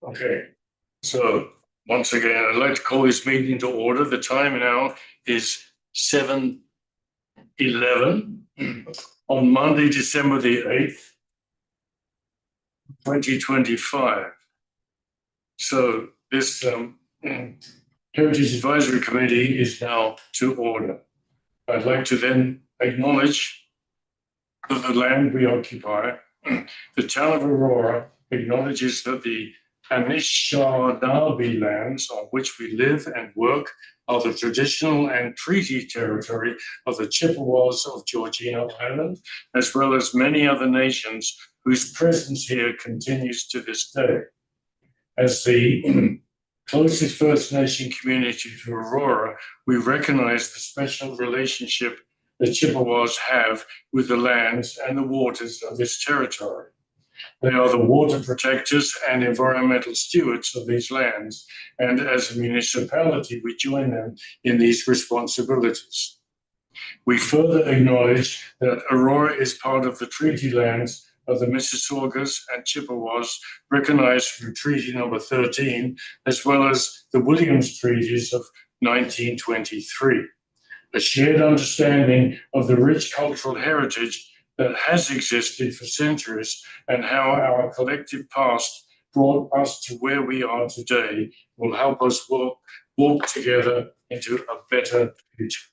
Okay, so once again, I'd like to call this meeting to order. The time now is 7:11 on Monday, December the 8th, 2025. So this Heritage Advisory Committee is now to order. I'd like to then acknowledge that the land we occupy, the town of Aurora, acknowledges that the Anishinaabe lands on which we live and work are the traditional and treaty territory of the Chippewas of Georgina Island, as well as many other nations whose presence here continues to this day. As the closest First Nation community to Aurora, we recognize the special relationship the Chippewas have with the lands and the waters of this territory. They are the water protectors and environmental stewards of these lands, and as a municipality, we join them in these responsibilities. We further acknowledge that Aurora is part of the treaty lands of the Mississaugas and Chippewas, recognized through Treaty Number 13, as well as the Williams Treaties of 1923. A shared understanding of the rich cultural heritage that has existed for centuries and how our collective past brought us to where we are today will help us walk together into a better future.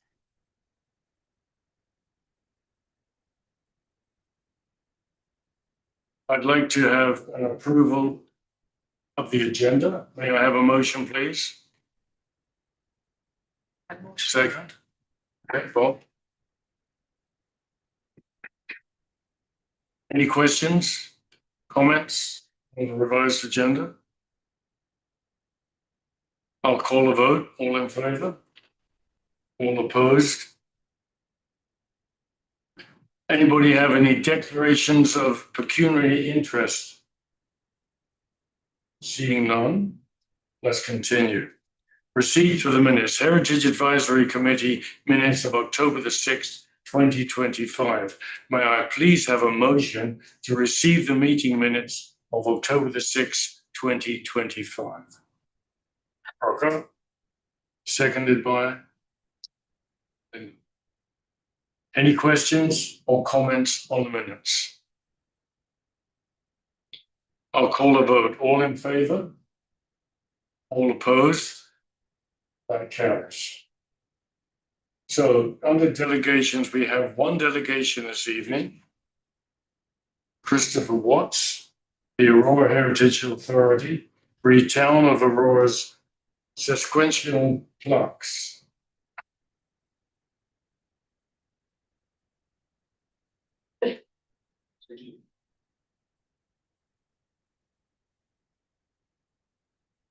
I'd like to have an approval of the agenda. May I have a motion, please? Second. Okay, Bob. Any questions, comments on the revised agenda? I'll call a vote. All in favor? All opposed? Anybody have any declarations of pecuniary interest? Seeing none, let's continue. Receipt of the minutes. Heritage Advisory Committee minutes of October the 6th, 2025. May I please have a motion to receive the meeting minutes of October the 6th, 2025? Okay. Seconded by. Any questions or comments on the minutes? I'll call a vote. All in favor? All opposed? That carries. So under delegations, we have one delegation this evening. Christopher Watts, the Aurora Heritage Authority, for the town of Aurora's Sesquicentennial Plaques.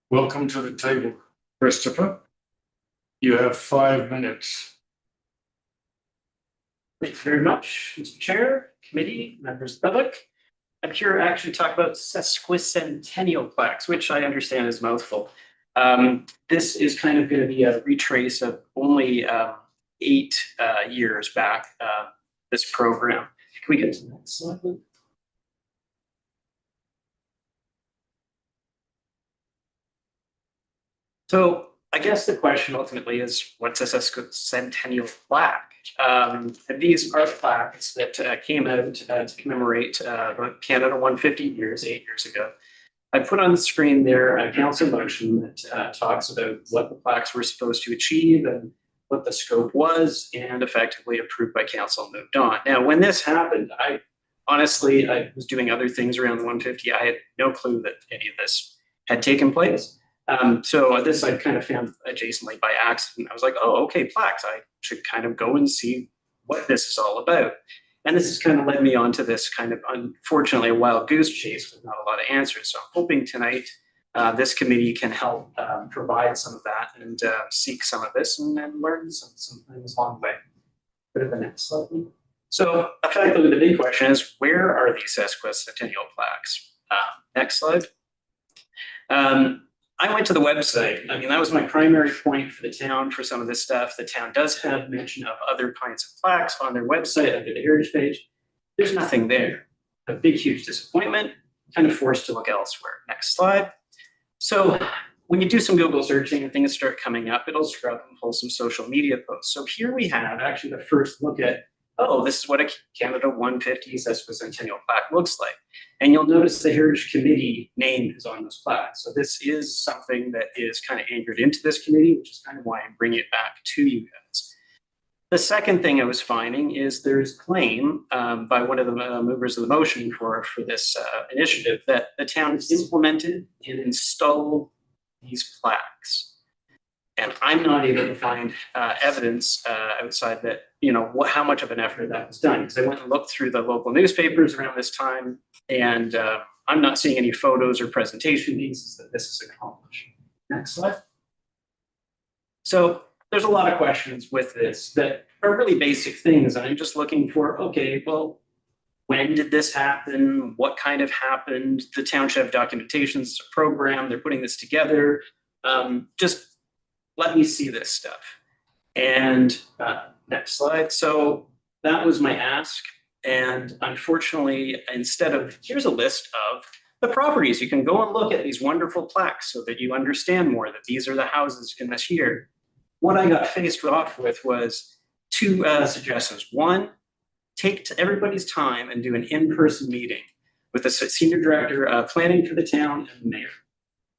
Welcome to the table, Christopher. You have 5 minutes. Thank you very much, Mr. Chair, committee, members of the public. I'm here to actually talk about Sesquicentennial plaques, which I understand is a mouthful. This is kind of going to be a retrace of only 8 years back, this program. Can we get to the next slide, please? So I guess the question ultimately is, what's a sesquicentennial plaque? These are plaques that came out to commemorate Canada 150 years, 8 years ago. I put on the screen there a council motion that talks about what the plaques were supposed to achieve and what the scope was, and effectively approved by council and moved on. Now, when this happened, I was doing other things around the 150. I had no clue that any of this had taken place. So this I kind of found adjacently by accident. I was like, oh, okay, plaques. I should kind of go and see what this is all about. And this has kind of led me on to this kind of, unfortunately, a wild goose chase with not a lot of answers. So I'm hoping tonight this committee can help provide some of that and seek some of this and learn some things along the way. Go to the next slide. So effectively, the big question is, where are these sesquicentennial plaques? Next slide. I went to the website. I mean, that was my primary point for the town for some of this stuff. The town does have mention of other kinds of plaques on their website under the heritage page. There's nothing there. a big, huge disappointment, kind of forced to look elsewhere. Next slide. So when you do some Google searching and things start coming up, it'll scrub and pull some social media posts. So here we have actually the first look at, oh, this is what a Canada 150 Sesquicentennial plaque looks like. And you'll notice the Heritage Committee name is on this plaque. So this is something that is kind of anchored into this committee, which is kind of why I'm bringing it back to you guys. The second thing I was finding is there's claim by one of the movers of the motion for this initiative that the town has implemented and installed these plaques. And I'm not able to find evidence outside that, how much of an effort that was done. Because I went and looked through the local newspapers around this time, and I'm not seeing any photos or presentation pieces that this is accomplished. Next slide. So there's a lot of questions with this that are really basic things. And I'm just looking for, okay, well, when did this happen? What kind of happened? The town should have documentation, it's a program, they're putting this together. Just let me see this stuff. And next slide. So that was my ask. And unfortunately, instead of, here's a list of the properties, you can go and look at these wonderful plaques so that you understand more that these are the houses in this year. What I got faced off with was two suggestions. One, take everybody's time and do an in-person meeting with the senior director of planning for the town and the mayor,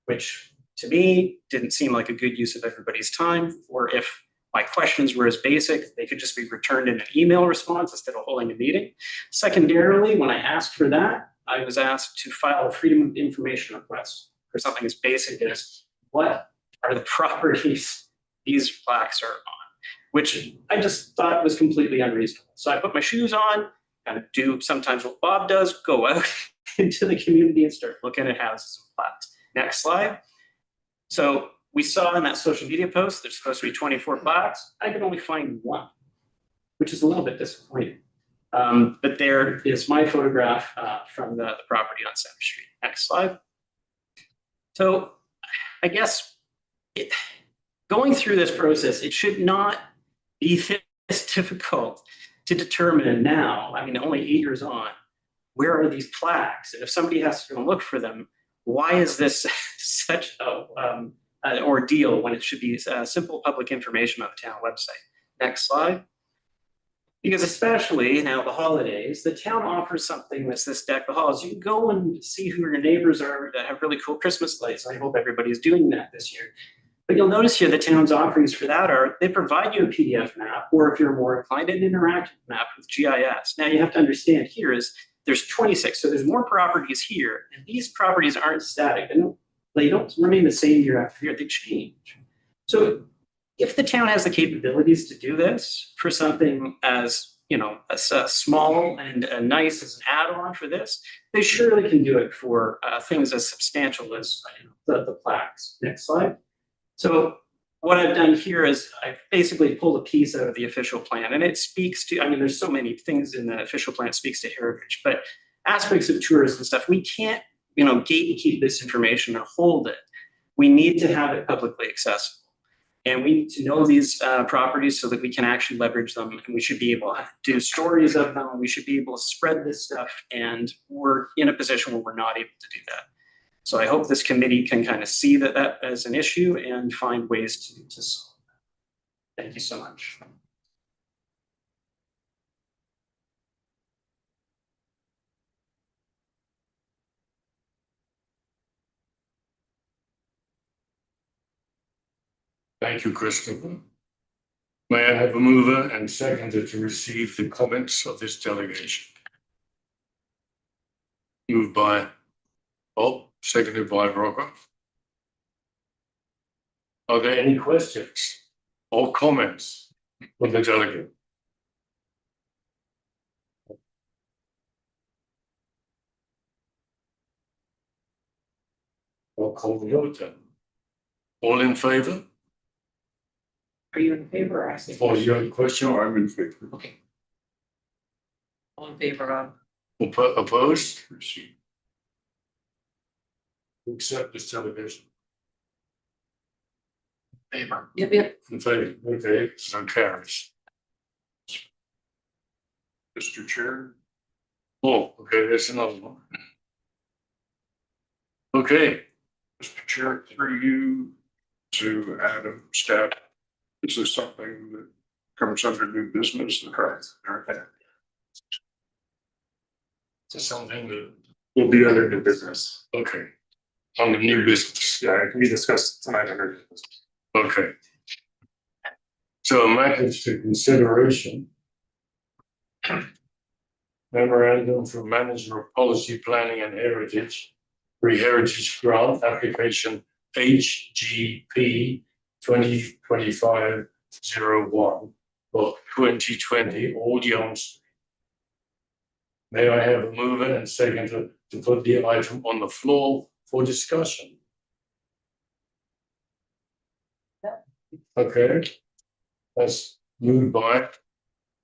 which to me didn't seem like a good use of everybody's time. Or if my questions were as basic, they could just be returned in an email response instead of holding a meeting. Secondarily, when I asked for that, I was asked to file a Freedom of Information request for something as basic as what are the properties these plaques are on, which I just thought was completely unreasonable. So I put my shoes on, kind of do sometimes what Bob does, go out into the community and start looking at houses and plaques. Next slide. So we saw in that social media post, there's supposed to be 24 plaques. I could only find one, which is a little bit disappointing. But there is my photograph from the property on Center Street. Next slide. So I guess going through this process, it should not be this difficult to determine now, I mean, only 8 years on, where are these plaques? And if somebody has to go look for them, why is this such an ordeal when it should be simple public information on the town website? Next slide. Because especially now the holidays, the town offers something that's this deck the halls. You can go and see who your neighbors are that have really cool Christmas lights. I hope everybody's doing that this year. But you'll notice here the town's offerings for that are, they provide you a PDF map, or if you're more inclined, an interactive map with GIS. Now you have to understand here is there's 26, so there's more properties here, and these properties aren't static. They don't remain the same year after year, they change. So if the town has the capabilities to do this for something as, as small and nice as an add-on for this, they surely can do it for things as substantial as the plaques. Next slide. So what I've done here is I've basically pulled a piece out of the official plan, and it speaks to, there's so many things in the official plan that speaks to heritage, but aspects of tourism and stuff, we can't, gatekeep this information and hold it. We need to have it publicly accessible. And we need to know these properties so that we can actually leverage them, and we should be able to do stories of them. We should be able to spread this stuff, and we're in a position where we're not able to do that. So I hope this committee can kind of see that as an issue and find ways to solve that. Thank you so much. Thank you, Christopher. May I have a mover and seconder to receive the comments of this delegation? Moved by Bob, seconded by Robert. Are there any questions or comments from the delegate? I'll call the vote then. All in favor? Are you in favor or asking? Or you have a question? No, I'm in favor. Okay. All in favor of? Opposed? Accept this delegation. Favor. Yep. In favor. Okay, so carries. Mr. Chair, Oh, okay, there's another one. Okay, Mr. Chair, through you to Adam, staff, is this something that comes under new business? Correct. Okay. so something that, Will be under new business. okay, on the new business. Yeah, it can be discussed tonight under new business. Okay. So matters to consideration. Memorandum from Manager of Policy Planning and Heritage, Heritage Grant Application HGP 2025-01 for 2020 Old Yonge Street. May I have a mover and second to put the item on the floor for discussion? Okay, that's moved by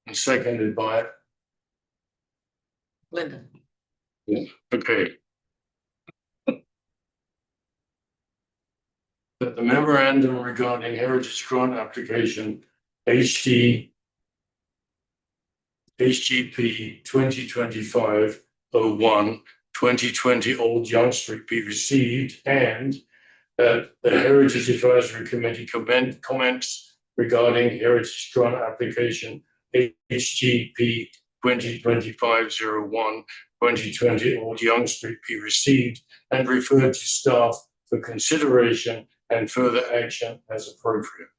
and seconded by. Linda. Okay. That the memorandum regarding heritage grant application HGP 2025-01 2020 Old Yonge Street be received, and that the Heritage Advisory Committee comments regarding heritage grant application HGP 2025-01 2020 Old Yonge Street be received and referred to staff for consideration and further action as appropriate.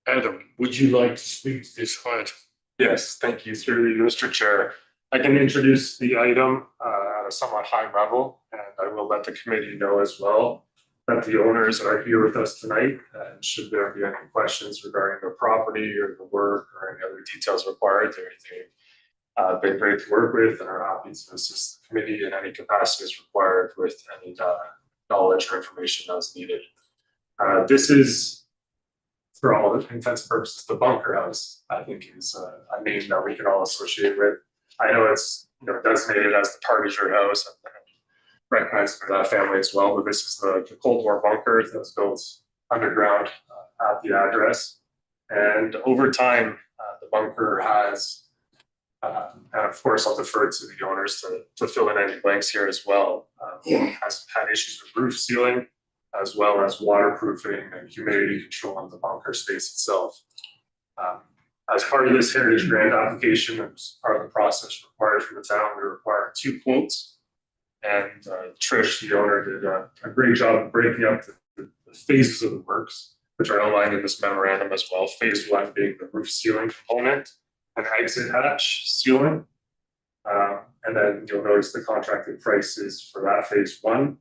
Adam, would you like to speak to this item? Yes, thank you, through you, Mr. Chair. I can introduce the item at a somewhat high level, and I will let the committee know as well that the owners are here with us tonight. And should there be any questions regarding the property or the work or any other details required, they've been great to work with and are happy to assist the committee in any capacity as required with any knowledge or information that's needed. This is, for all intents and purposes, the bunker house, I think, is a name that we can all associate with. I know it's designated as the Partager house and recognized for that family as well, but this is the Cold War bunker that was built underground at the address. And over time, the bunker has, and of course, I'll defer to the owners to fill in any blanks here as well, has had issues with roof sealing, as well as waterproofing and humidity control in the bunker space itself. As part of this heritage grant application, as part of the process required from the town, we require 2 quotes. And Trish, the owner, did a great job of breaking up the phases of the works, which are outlined in this memorandum as well. Phase 1 being the roof sealing component and exit hatch sealing. And then you'll notice the contracted prices for that phase 1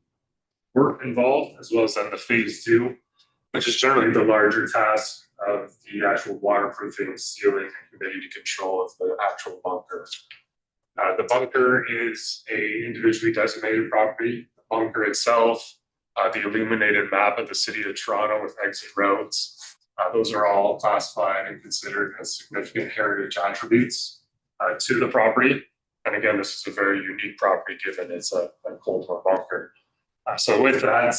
work involved, as well as then the phase 2, which is generally the larger task of the actual waterproofing, sealing, and humidity control of the actual bunker. The bunker is a individually designated property. The bunker itself, the illuminated map of the city of Toronto with exit roads, those are all classified and considered as significant heritage attributes to the property. And again, this is a very unique property given it's a Cold War bunker. So with that,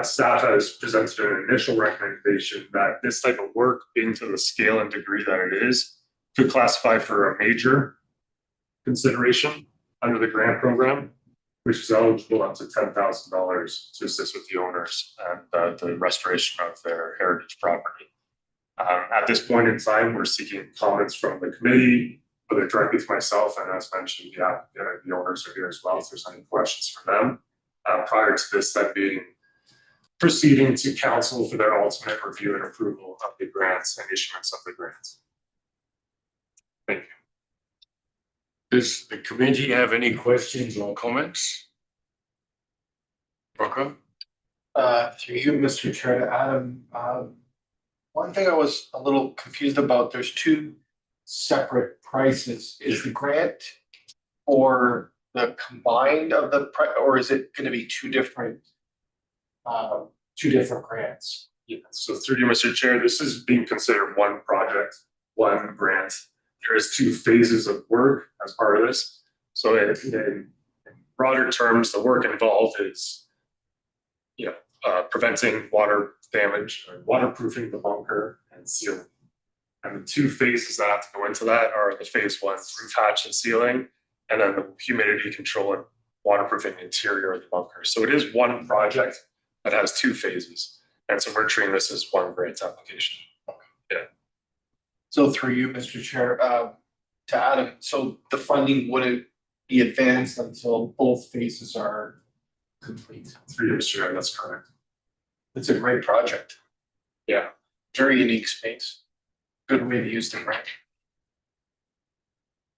staff has presented an initial recommendation that this type of work, being to the scale and degree that it is, could classify for a major consideration under the grant program, which is eligible up to $10,000 to assist with the owners and the restoration of their heritage property. At this point in time, we're seeking comments from the committee, whether directly to myself, and as mentioned, the owners are here as well if there's any questions for them. Prior to this, that being proceeding to council for their ultimate review and approval of the grants and issuance of the grants. Thank you. Does the committee have any questions or comments? Rocco? Through you, Mr. Chair, to Adam. One thing I was a little confused about, there's 2 separate prices. Is the grant or the combined of the price, or is it going to be two different grants? Yeah, so through you, Mr. Chair, this is being considered one project, one grant. There is 2 phases of work as part of this. So in broader terms, the work involved is, preventing water damage, or waterproofing the bunker and sealing. And the two phases that have to go into that are the phase one roof hatch and ceiling, and then the humidity control and waterproofing interior of the bunker. So it is one project that has two phases. And so we're treating this as one grant application. So through you, Mr. Chair, to Adam, so the funding wouldn't be advanced until both phases are complete. 3 years, Chair, that's correct. It's a great project. Yeah. Very unique space. Good way to use the grant.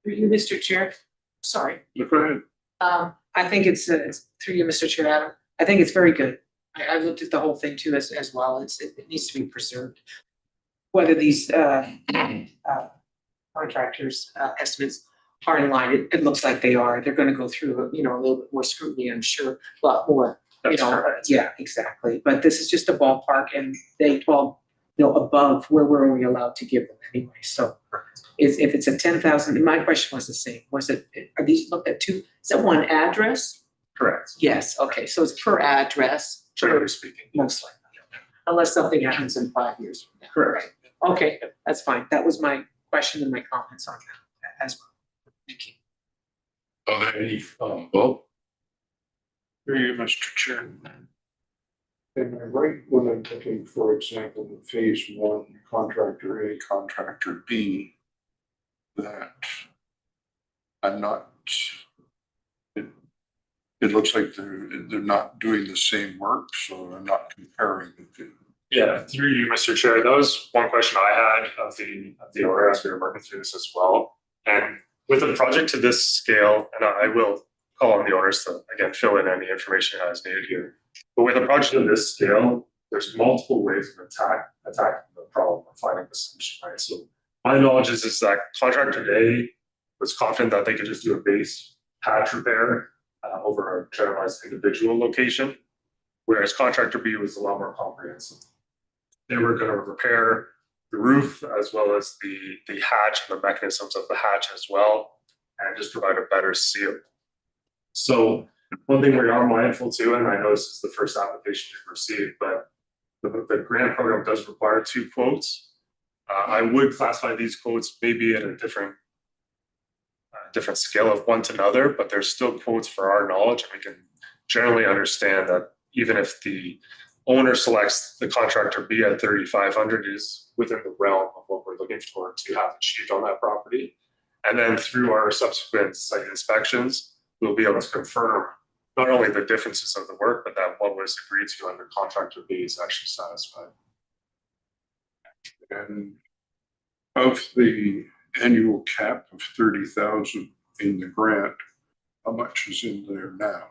Through you, Mr. Chair. Sorry. Go ahead. I think it's through you, Mr. Chair, Adam. I think it's very good. I looked at the whole thing too as well. It needs to be preserved. Whether these contractors' estimates are in line, it looks like they are. They're gonna go through, a little bit more scrutiny, I'm sure, a lot more. That's correct. Yeah, exactly. But this is just a ballpark and they fall, above where we're only allowed to give them anyway. So if it's a 10,000, my question was the same. Are these looked at two? Is that one address? Correct. Yes, okay, so it's per address, Generally speaking. most likely. Unless something happens in 5 years from now. Correct. Okay, that's fine. That was my question and my comments on that as well. Thank you. Are there any, Bob? Through you, Mr. Chair. Am I right when I'm looking, for example, the phase one, contractor A, contractor B, that I'm not, it looks like they're not doing the same work, so I'm not comparing the two. Yeah, through you, Mr. Chair, that was one question I had of the owner as we were working through this as well. And with a project to this scale, and I will call on the owners to again fill in any information as needed here. But with a project of this scale, there's multiple ways of attacking the problem or finding the solution, right? So my knowledge is that contractor A was confident that they could just do a base patch repair over a generalized individual location, whereas contractor B was a lot more comprehensive. They were going to repair the roof as well as the hatch and the mechanisms of the hatch as well, and just provide a better seal. So one thing we are mindful to, and I know this is the first application you've received, but the grant program does require 2 quotes. I would classify these quotes maybe at a different scale of one to another, but there's still quotes for our knowledge, and we can generally understand that even if the owner selects the contractor B at 3,500 is within the realm of what we're looking for to have achieved on that property. And then through our subsequent site inspections, we'll be able to confirm not only the differences of the work, but that what was agreed to under contractor B is actually satisfied. And of the annual cap of 30,000 in the grant, how much is in there now?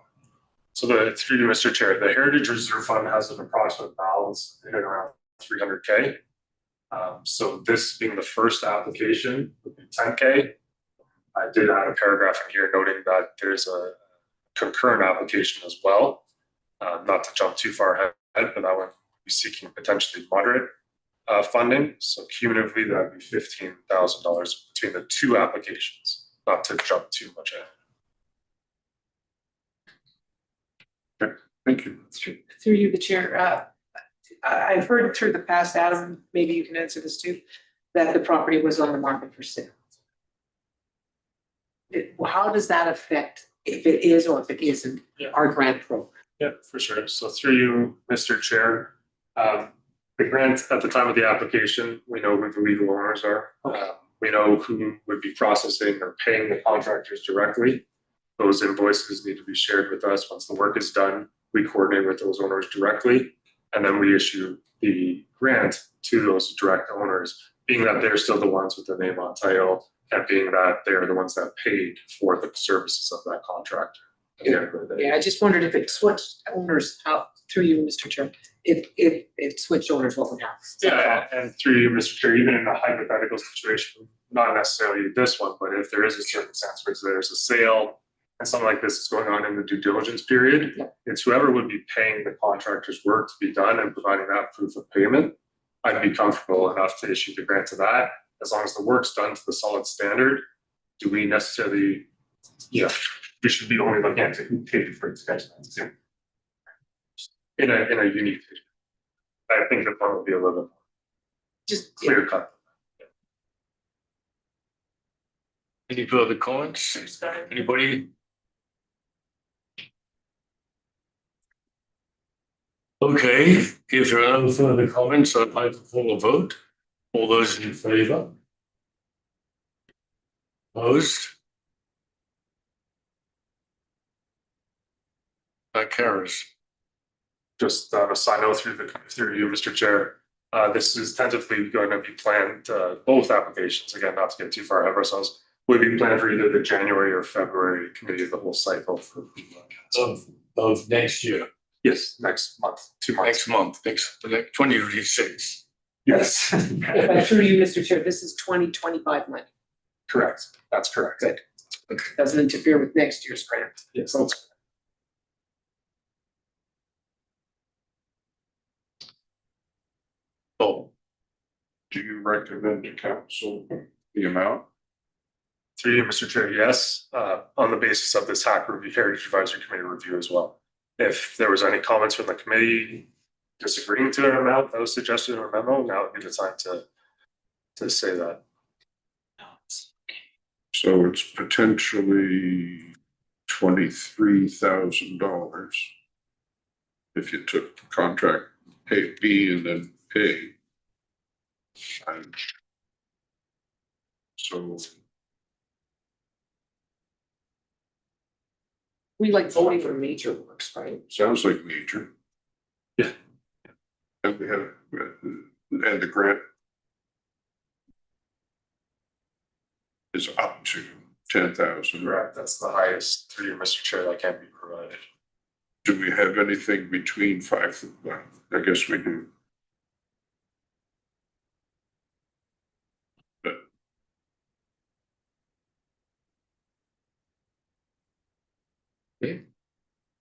So through you, Mr. Chair, the Heritage Reserve Fund has an approximate balance in and around 300K. So this being the first application would be 10K. I did add a paragraph in here noting that there's a concurrent application as well. Not to jump too far ahead, but that one be seeking potentially moderate funding. So cumulatively, that would be $15,000 between the 2 applications, not to jump too much ahead. Thank you. Through you, the chair, I've heard through the past, Adam, maybe you can answer this too, that the property was on the market for sale. How does that affect, if it is or if it isn't, our grant program? Yeah, for sure. So through you, Mr. Chair, the grant at the time of the application, we know who the legal owners are. We know who would be processing or paying the contractors directly. Those invoices need to be shared with us once the work is done. We coordinate with those owners directly, and then we issue the grant to those direct owners, being that they're still the ones with the name on title, and being that they're the ones that paid for the services of that contractor. Yeah, I just wondered if it switched owners out, through you, Mr. Chair, if it switched owners, what would happen? Yeah, and through you, Mr. Chair, even in a hypothetical situation, not necessarily this one, but if there is a circumstance where there's a sale and something like this is going on in the due diligence period, it's whoever would be paying the contractor's work to be done and providing that proof of payment. I'd be comfortable enough to issue the grant to that, as long as the work's done to the solid standard. Do we necessarily, we should be only looking at who paid for expenses in a unique. I think the point will be a little bit Just clear cut. Any further comments? Anybody? Okay, if there are no further comments, I'd like to call a vote. All those in favour? Opposed? That carries. Just a side note through you, Mr. Chair. This is tentatively going to be planned, both applications, again, not to get too far ahead of ourselves, would be planned for either the January or February committee of the whole cycle for. Of next year, Yes, next month, 2 months. next month, next 2026. Yes, But through you, Mr. Chair, this is 2025 money. correct. That's correct. Good. Doesn't interfere with next year's grant. Yes. Oh, Do you recommend to council the amount? Through you, Mr. Chair, yes, on the basis of this Heritage Advisory Committee review as well. If there was any comments from the committee disagreeing to an amount that was suggested in our memo, now would be the time to say that. So it's potentially $23,000 if you took contract A, B, and then A. And so We like voting for major works, right? sounds like major. Yeah. And we have, and the grant is up to 10,000. Correct, that's the highest through you, Mr. Chair, that can be provided. Do we have anything between five? Well, I guess we do.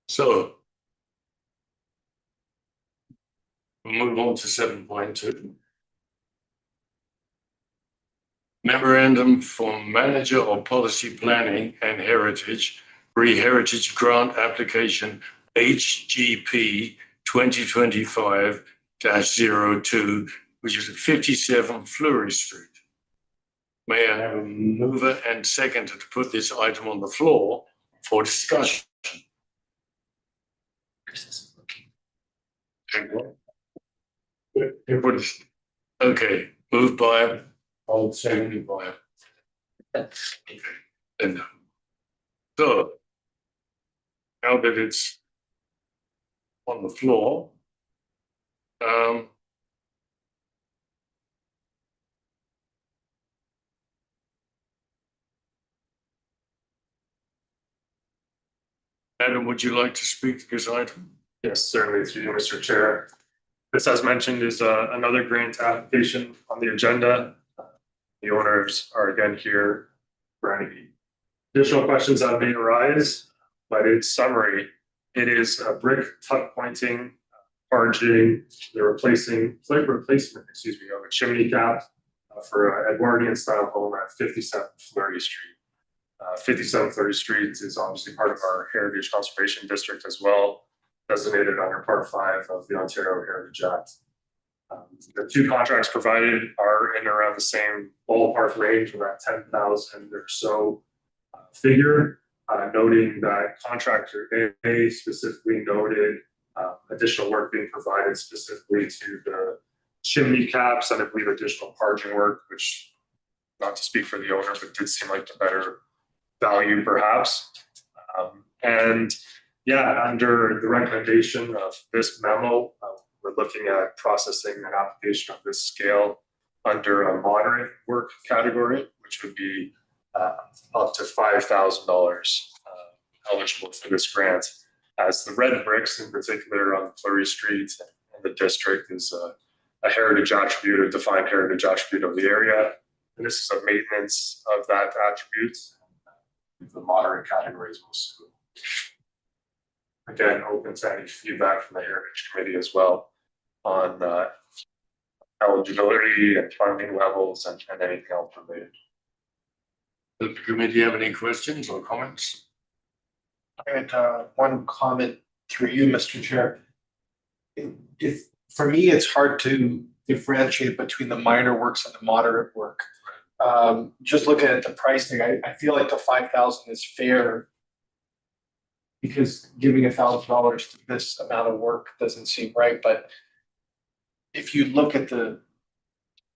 so. We'll move on to 7.2. Memorandum for Manager of Policy Planning and Heritage, Heritage Grant Application HGP 2025-02, which is at 57 Fleury Street. May I have a mover and seconder to put this item on the floor for discussion? Everybody's, okay, moved by, I'll second by. Okay, and so now that it's on the floor, Adam, would you like to speak to this item? Yes, certainly through you, Mr. Chair. This, as mentioned, is another grant application on the agenda. The owners are again here for any additional questions that may arise, but in summary, it is a brick tuck pointing, arching, the replacement, of a chimney cap for an Edwardian style home at 57 Fleury Street. 57 Fleury Street is obviously part of our Heritage Conservation District as well, designated under Part 5 of the Ontario Heritage Act. The two contracts provided are in around the same ballpark range, around 10,000 or so figure, noting that contractor A specifically noted additional work being provided specifically to the chimney caps and I believe additional parging work, which, not to speak for the owner, but did seem like the better value perhaps. And yeah, under the recommendation of this memo, we're looking at processing an application of this scale under a moderate work category, which would be up to $5,000 eligible for this grant. As the red bricks in particular on Fleury Street and the district is a heritage attribute, a defined heritage attribute of the area. And this is a maintenance of that attribute. The moderate categories will again open to any feedback from the Heritage Committee as well on eligibility and funding levels and anything else related. Does the committee have any questions or comments? I had one comment through you, Mr. Chair. For me, it's hard to differentiate between the minor works and the moderate work. just looking at the pricing, I feel like the 5,000 is fair. Because giving $1,000 to this amount of work doesn't seem right, but if you look at the,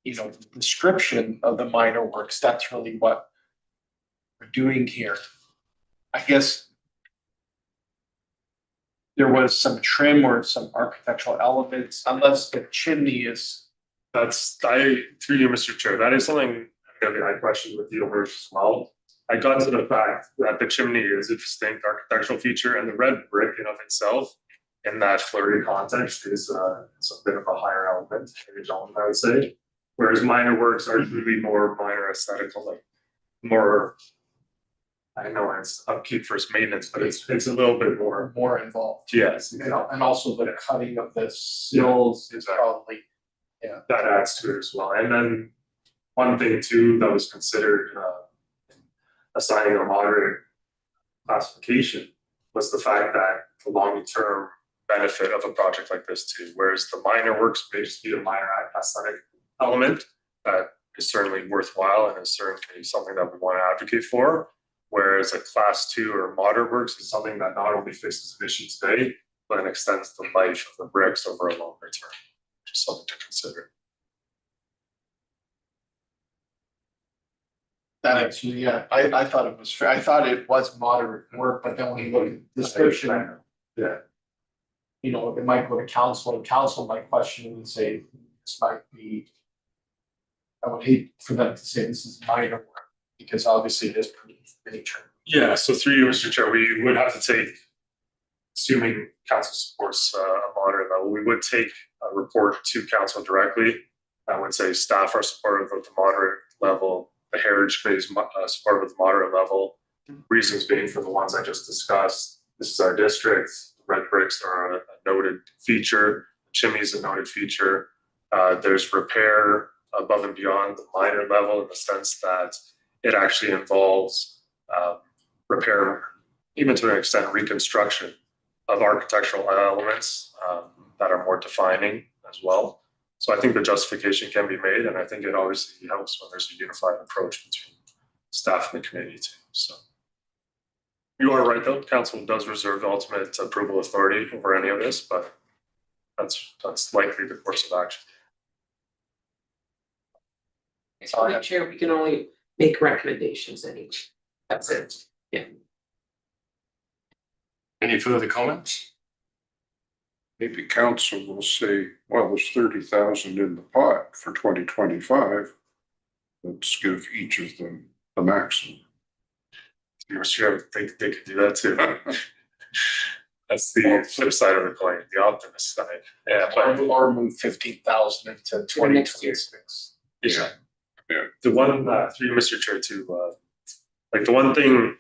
the description of the minor works, that's really what we're doing here. I guess there was some trim or some architectural elements, unless the chimney is. Through you, Mr. Chair, that is something I questioned with the owners as well. I got to the fact that the chimney is a distinct architectural feature, and the red brick in of itself, in that Fleury context, is a bit of a higher element, I would say. Whereas minor works are really more minor aesthetical, like more. I know it's upkeep versus maintenance, but it's a little bit more Involved. Yes, And also the cutting of the sills is probably, that adds to it as well. And then one thing too that was considered assigning a moderate classification was the fact that the long-term benefit of a project like this too, whereas the minor works may just be a minor aesthetic element that is certainly worthwhile and is certainly something that we want to advocate for. Whereas a class 2 or moderate works is something that not only fixes an issue today, but extends the life of the bricks over a longer term, which is something to consider. that actually, I thought it was fair. I thought it was moderate work, but then when you look at the description, Yeah. It might go to council, and council might question it and say, this might be. I would hate for them to say this is minor work, because obviously it is pretty major. Yeah, so through you, Mr. Chair, we would have to take, assuming council supports a moderate level, we would take a report to council directly. I would say staff are supportive of the moderate level, the heritage committee is supportive of the moderate level. Reasons being for the ones I just discussed. This is our district. The red bricks are a noted feature. The chimney is a noted feature. There's repair above and beyond the minor level in the sense that it actually involves repair, even to an extent, reconstruction of architectural elements that are more defining as well. So I think the justification can be made, and I think it obviously helps when there's a unified approach between staff and the committee too. So you are right, though. Council does reserve the ultimate approval authority over any of this, but that's likely the course of action. So, Chair, we can only make recommendations anyway. That's it. Yeah. Any further comments? Maybe council will say, well, there's 30,000 in the pot for 2025. Let's give each of them the maximum. You're sure they could do that too. That's the flip side of the coin, the optimist side. Yeah, but Or move 15,000 into 2026. yeah. The one through Mr. Chair too, like the one thing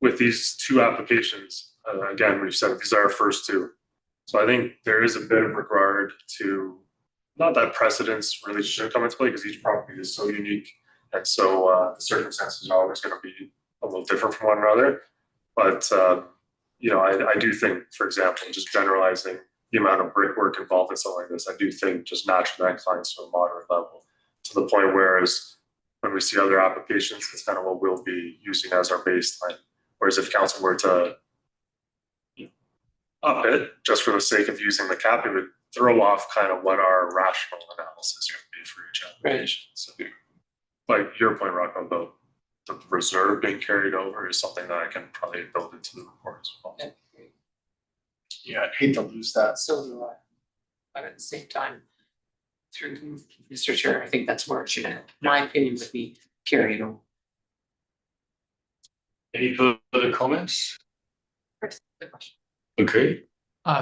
with these two applications, again, we've said these are our first two. So I think there is a bit of regard to, not that precedents really should come into play because each property is so unique. And so the circumstances are always going to be a little different from one another. But, I do think, for example, just generalizing the amount of brickwork involved in something like this, I do think just naturally that inclines to a moderate level, to the point whereas when we see other applications, it's kind of what we'll be using as our baseline. Whereas if council were to up it just for the sake of using the cap, it would throw off kind of what our rational analysis would be for each application. So, like your point, Rocco, about the reserve being carried over is something that I can probably build into the report as well. Yeah, I'd hate to lose that. So do I. But at the same time, through Mr. Chair, I think that's where it should end. My opinion would be carried over. Any further comments? Okay.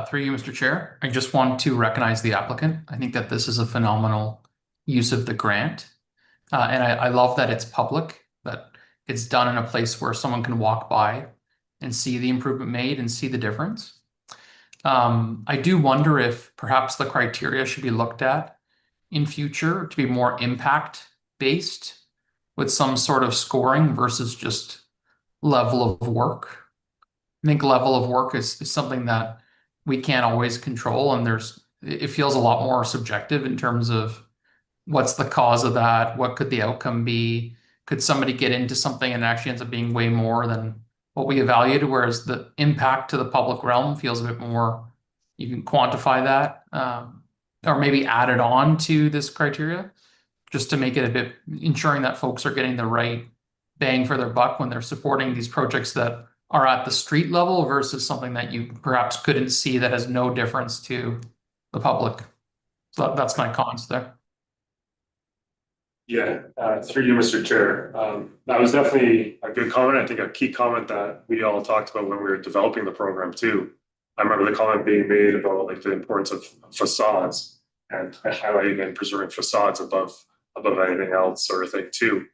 Through you, Mr. Chair, I just want to recognize the applicant. I think that this is a phenomenal use of the grant. And I love that it's public, that it's done in a place where someone can walk by and see the improvement made and see the difference. I do wonder if perhaps the criteria should be looked at in future to be more impact based with some sort of scoring versus just level of work. I think level of work is something that we can't always control, and it feels a lot more subjective in terms of what's the cause of that? What could the outcome be? Could somebody get into something and it actually ends up being way more than what we evaluated, whereas the impact to the public realm feels a bit more, you can quantify that, or maybe add it on to this criteria, just to make it a bit, ensuring that folks are getting the right bang for their buck when they're supporting these projects that are at the street level versus something that you perhaps couldn't see that has no difference to the public. So that's my comments there. Yeah, through you, Mr. Chair. That was definitely a good comment. I think a key comment that we all talked about when we were developing the program too. I remember the comment being made about like the importance of facades and highlighting and preserving facades above anything else sort of thing too.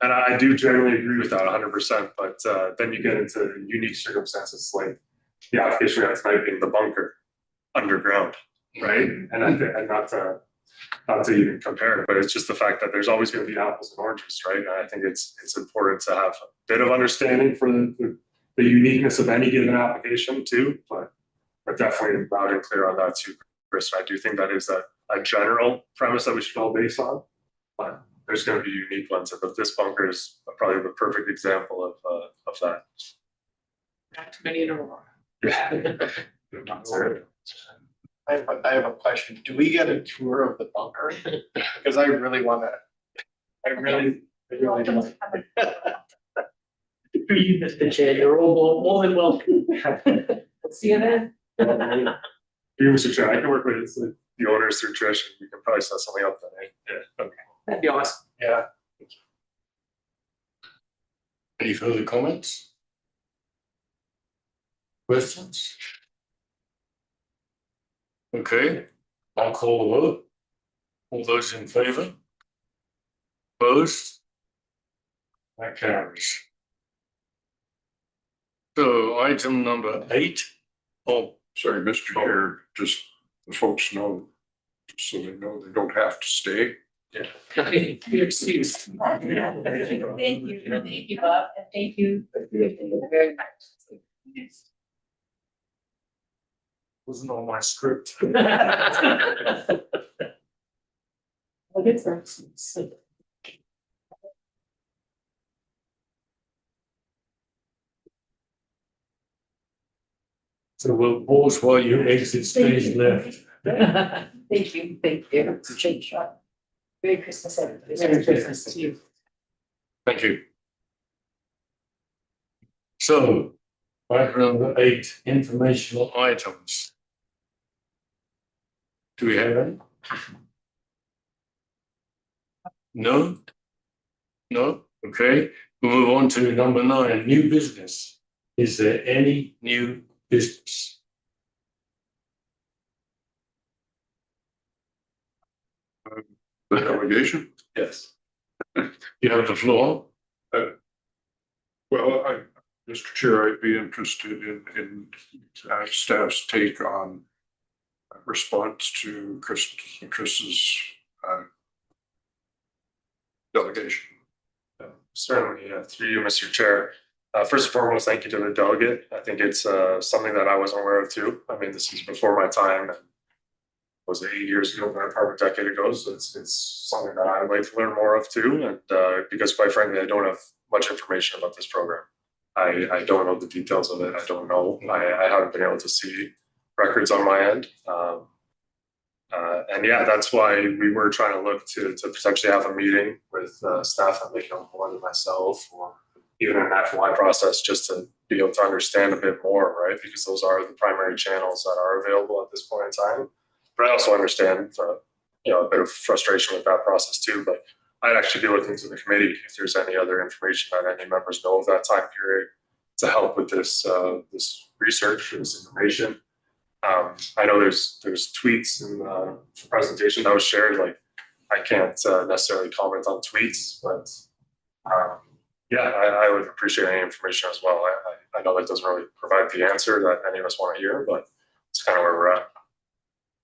And I do generally agree with that 100%, but then you get into unique circumstances like the application we had tonight being the bunker underground, right? And not to even compare it, but it's just the fact that there's always going to be apples and oranges, right? And I think it's important to have a bit of understanding for the uniqueness of any given application too, but definitely loud and clear on that too, Chris. I do think that is a general premise that we should all base on, but there's going to be unique ones. But this bunker is probably the perfect example of that. Not too many in Aurora. Yeah. I have a question. Do we get a tour of the bunker? Because I really want to. I really do. You, Mr. Chair, you're all more than welcome. See you then. You, Mr. Chair, I can work with the owners through Trish, and we can probably set something up then. Yeah. Okay. That'd be awesome. Yeah. Any further comments? Questions? Okay, I'll call the vote. All those in favor? Opposed? That carries. So item number 8. Oh, Sorry, Mr. Chair, just the folks know, just so they know they don't have to stay. You're excused. Thank you, Bob, and thank you very much. wasn't on my script. Well, good for us. So we'll pause while you exit stage left. Thank you, thank you. It's a great shot. Merry Christmas, everybody. Merry Christmas to you. Thank you. So, item number 8, informational items. Do we have any? No? No? Okay, we'll move on to number 9, new business. Is there any new business? The delegation? Yes. You have the floor. Well, Mr. Chair, I'd be interested in staff's take on response to Chris's delegation. Certainly, through you, Mr. Chair. First and foremost, thank you to the delegate. I think it's something that I wasn't aware of too. I mean, this is before my time, and was it 8 years ago, probably a decade ago. So it's something that I'd like to learn more of too. And because quite frankly, I don't have much information about this program. I don't know the details of it. I don't know. I haven't been able to see records on my end. And yeah, that's why we were trying to look to potentially have a meeting with staff that may know more than myself, or even an FY process, just to be able to understand a bit more, right? Because those are the primary channels that are available at this point in time. But I also understand, a bit of frustration with that process too. But I'd actually be looking to the committee if there's any other information that any members know of that time period to help with this research, this information. I know there's tweets in the presentation that was shared. Like, I can't necessarily comment on tweets, but yeah, I would appreciate any information as well. I know that doesn't really provide the answer that any of us want to hear, but it's kind of where we're at.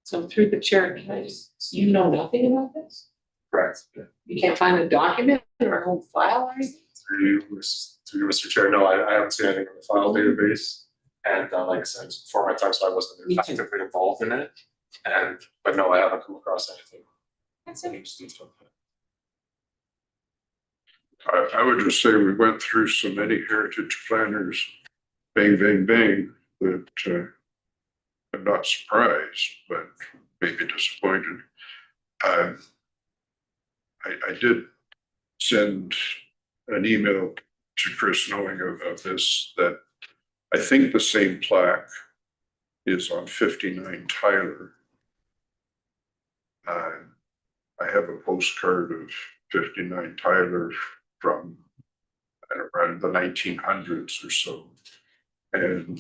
So through the chair, can I just, you know nothing about this? Correct. You can't find a document or an old file or anything? Through you, Mr. Chair, no, I haven't seen anything in the file database. And like I said, it's before my time, so I wasn't Me too. actively involved in it. But no, I haven't come across anything That's interesting. I would just say we went through so many heritage planners, bang, bang, bang, that I'm not surprised, but maybe disappointed. I did send an email to Chris knowing of this, that I think the same plaque is on 59 Tyler. I have a postcard of 59 Tyler from around the 1900s or so. And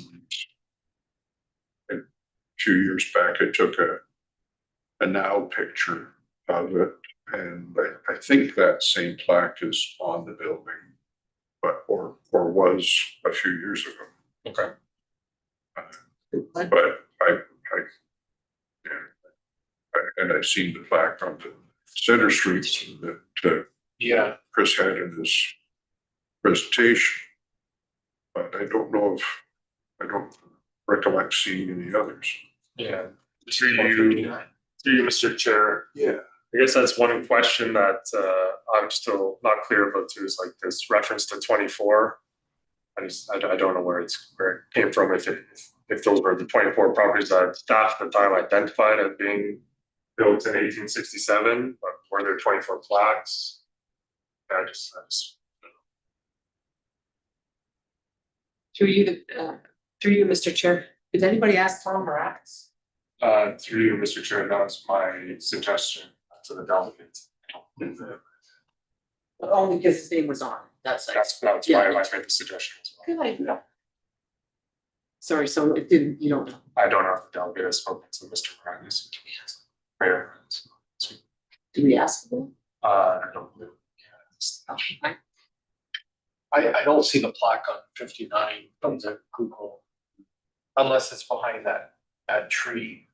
a few years back, I took a now picture of it. And I think that same plaque is on the building, but or was a few years ago. Okay. But and I've seen the plaque on the Center Street that Yeah. Chris had in his presentation. But I don't know if, I don't recollect seeing any others. Yeah. Through you, Mr. Chair. Yeah. I guess that's one question that I'm still not clear about too, is like this reference to 24. I don't know where it came from, if those were the 24 properties that staff at the time identified as being built in 1867, but were there 24 plaques? I just Through you, Mr. Chair, did anybody ask Tom Maracus? through you, Mr. Chair, that was my suggestion to the delegates. Only because his name was on it, that's like. That's why I made the suggestion as well. Good idea. Sorry, so it didn't, you don't know. I don't know if the delegate has spoken to Mr. Maracus. Mayor. Do we ask him? I don't know. I don't see the plaque on 59 from the Google. Unless it's behind that tree.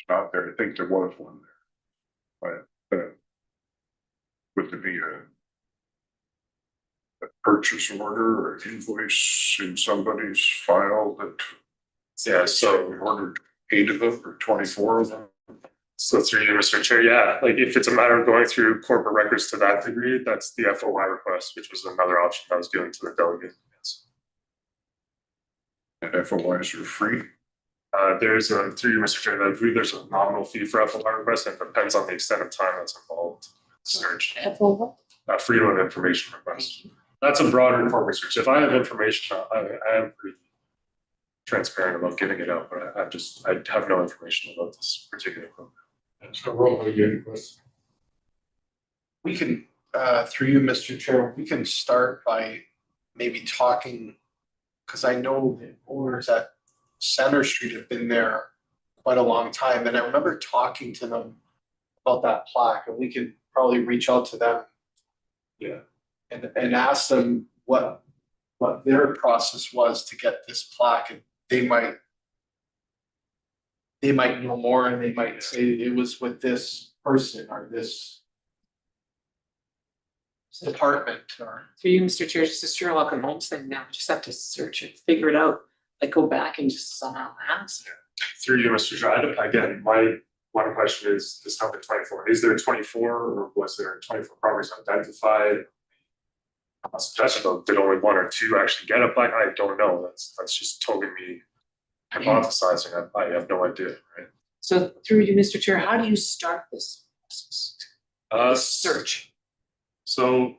Not there. I think there was one there. But would there be a purchase order or invoice in somebody's file that Yeah, so we ordered 8 of them or 24 of them? So through you, Mr. Chair, yeah, like if it's a matter of going through corporate records to that degree, that's the FOI request, which was another option I was given to the delegate. Yes. And FOIs are free. There's a, through you, Mr. Chair, I believe there's a nominal fee for FOI request, and it depends on the extent of time that's involved. Search, freedom of information request. That's a broader corporate search. If I have information, I am pretty transparent about giving it out, but I have no information about this particular program. So roll call, you question. We can, through you, Mr. Chair, we can start by maybe talking, because I know the owners at Center Street have been there quite a long time, and I remember talking to them about that plaque, and we could probably reach out to them. Yeah. And ask them what their process was to get this plaque, and they might know more, and they might say it was with this person or this department or. Through you, Mr. Chair, just a Sherlock and Holmes thing now, just have to search it, figure it out, like go back and just somehow ask. Through you, Mr. Chair, again, my one question is this number 24. Is there 24 or was there 24 properties identified? I'm suggesting though, did only 1 or 2 actually get a plaque? I don't know. That's just totally me hypothesizing. I have no idea, right? So through you, Mr. Chair, how do you start this process? Search. So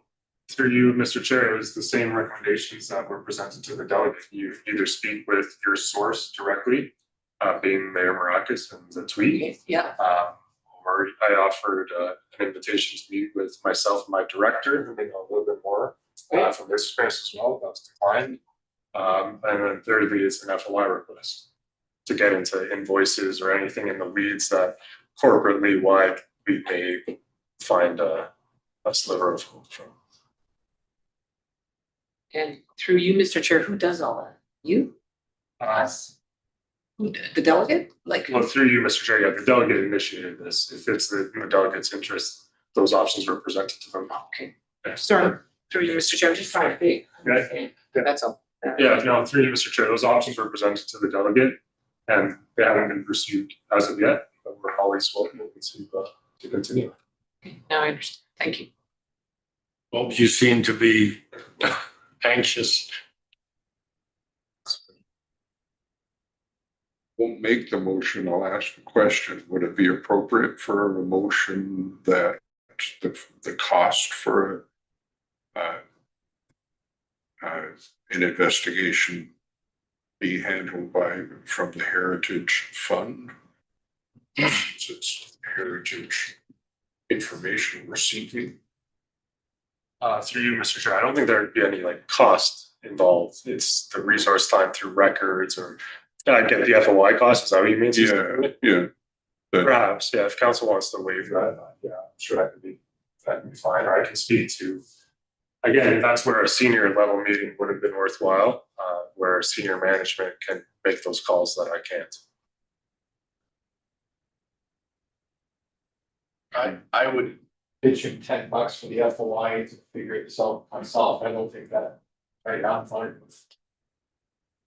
through you, Mr. Chair, it was the same recommendations that were presented to the delegate. You either speak with your source directly, being Mayor Maracus and the tweet. Yeah. Or I offered an invitation to meet with myself and my director, who may know a little bit more from this experience as well. That was declined. And then thirdly, it's an FOI request to get into invoices or anything in the weeds that corporately wide we may find a sliver of hope from. And through you, Mr. Chair, who does all that? You? Us? Who, the delegate? Like, Well, through you, Mr. Chair, yeah, the delegate initiated this. If it's in the delegate's interest, those options were presented to them. okay, Yeah. sorry, through you, Mr. Chair, I'm just trying to think. Yeah. That's all. Yeah, no, through you, Mr. Chair, those options were presented to the delegate. And they haven't been pursued as of yet, but we're always welcome to continue. Now I understand. Thank you. Bob, you seem to be anxious. Won't make the motion, I'll ask the question. Would it be appropriate for a motion that the cost for an investigation be handled from the Heritage Fund? Since it's Heritage information receiving. Through you, Mr. Chair, I don't think there'd be any like cost involved. It's the resource time through records or get the FOI cost. Is that what you mean? Yeah. Perhaps, yeah, if council wants to waive that, yeah, I'm sure that'd be fine. Or I can speak to, again, that's where a senior level meeting would have been worthwhile, where senior management can make those calls that I can't. I would pitch him $10 for the FOI to figure this out myself. I don't think that, right, I'm fine with.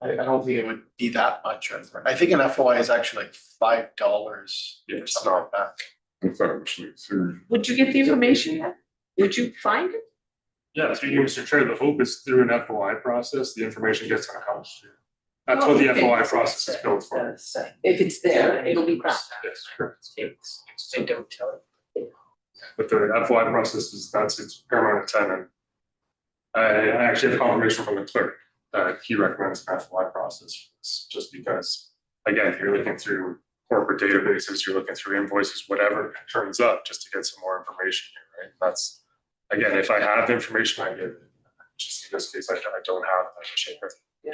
I don't think it would be that much. I think an FOI is actually like $5. Yeah, it's something not. like that. I thought it was like 30. Would you get the information yet? Would you find it? Yeah, through you, Mr. Chair, the hope is through an FOI process, the information gets accomplished. That's what the Okay. FOI process is built for. If it's there, it'll be found. Yes, correct. They don't tell it. But the FOI process is, that's its paramount intent. And I actually have confirmation from the clerk that he recommends an FOI process. It's just because, again, you're looking through corporate databases, you're looking through invoices, whatever turns up, just to get some more information here, right? That's, again, if I have information, I give it. Just in this case, I don't have that shit. Yeah.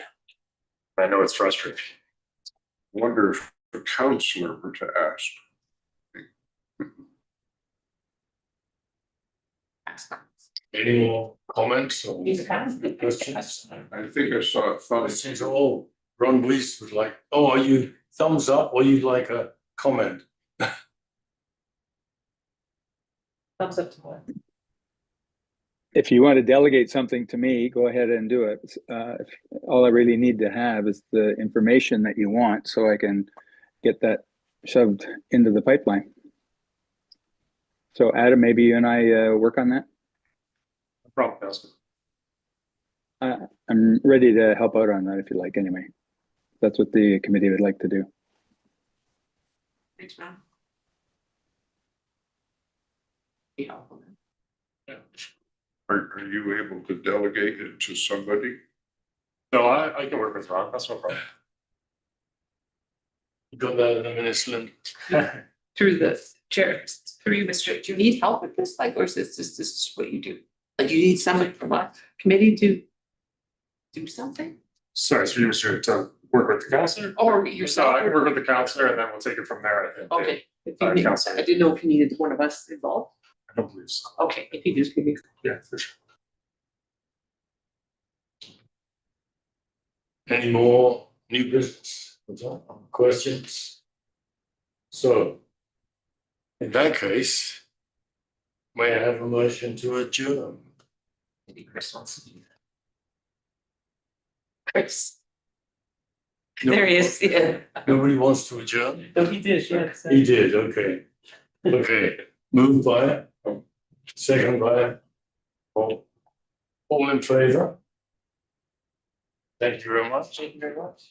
I know it's frustrating. Wonder if the counselor were to ask. Any more comments or He's a fan. questions? I think I saw it funny. Questions are all. Ron Weiss would like, oh, are you thumbs up or you'd like a comment? Thumbs up to what? If you want to delegate something to me, go ahead and do it. All I really need to have is the information that you want so I can get that shoved into the pipeline. So Adam, maybe you and I work on that. No problem, Councilor. I'm ready to help out on that if you like anyway. That's what the committee would like to do. Thanks, man. Are you able to delegate it to somebody? No, I can work with Ron, that's no problem. You got that in a minute, Lynn? Through the chair, through you, Mr. Do you need help with this? Like, or is this is what you do? Like, you need somebody from a committee to do something? Sorry, through you, Mr. to work with the counselor? Or So yourself? I can work with the counselor and then we'll take it from there, I think. Okay. If you need- Counselor. I didn't know if you needed one of us involved. I don't believe so. Okay, if you just give me. Yeah, for sure. Any more new business? Questions? So, in that case, may I have a motion to adjourn? Maybe Chris wants to do that. Chris. No. There he is, yeah. Nobody wants to adjourn? No, he did, yes. He did, okay. Okay, moved by, second by, all in favor? Thank you very much. Thank you very much.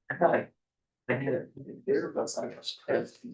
I thought I had it there, but I guess.